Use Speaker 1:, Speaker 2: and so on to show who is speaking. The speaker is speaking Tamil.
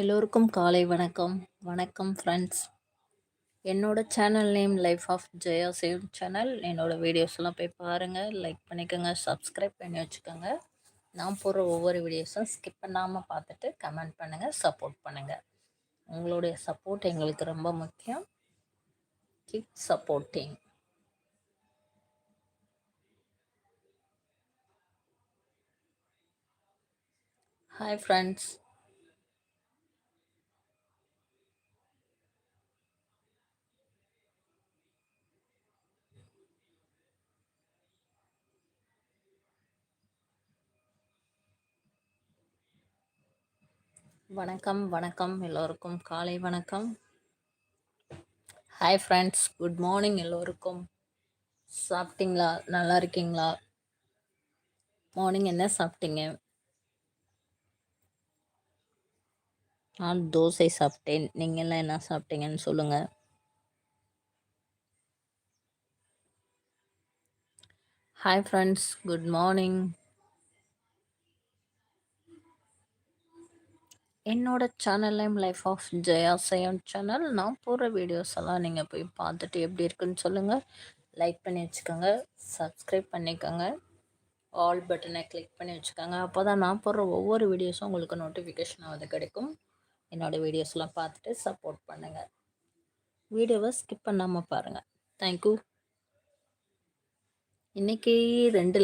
Speaker 1: எல்லோருக்கும் காலை வணக்கம். வணக்கம் ஃப்ரெண்ட்ஸ். என்னோட channel name life of Jaya save channel. என்னோட வீடியோஸ்லாம் போய் பாருங்கள், லைக் பண்ணிக்கோங்க, சப்ஸ்கிரைப் பண்ணி வச்சுக்கோங்க. நான் போடுற ஒவ்வொரு வீடியோஸும் ஸ்கிப் பண்ணாமல் பார்த்துட்டு கமெண்ட் பண்ணுங்கள், சப்போர்ட் பண்ணுங்கள். உங்களுடைய சப்போர்ட் எங்களுக்கு ரொம்ப முக்கியம். Keep supporting. Hi friends. வணக்கம் வணக்கம் எல்லோருக்கும் காலை வணக்கம். ஹாய் ஃப்ரெண்ட்ஸ், குட் மார்னிங் எல்லோருக்கும். சாப்பிட்டீங்களா? நல்லா இருக்கீங்களா? மார்னிங் என்ன சாப்பிட்டீங்க? நான் தோசை சாப்பிட்டேன். நீங்கள்லாம் என்ன சாப்பிட்டீங்கன்னு சொல்லுங்கள். Hi friends, good morning. என்னோட channel name life of Jaya seven channel. நான் போடுற வீடியோஸ் எல்லாம் நீங்கள் போய் பார்த்துட்டு எப்படி இருக்குன்னு சொல்லுங்கள். லைக் பண்ணி வச்சுக்கோங்க, சப்ஸ்கிரைப் பண்ணிக்கோங்க, ஆல் பட்டனை கிளிக் பண்ணி வச்சுக்கோங்க. அப்போ தான் நான் போடுற ஒவ்வொரு வீடியோஸும் உங்களுக்கு நோட்டிஃபிகேஷன் ஆகுது கிடைக்கும். என்னோடய வீடியோஸ்லாம் பார்த்துட்டு சப்போர்ட் பண்ணுங்கள். வீடியோவை ஸ்கிப் பண்ணாமல் பாருங்கள். தேங்க்யூ. இன்றைக்கி 2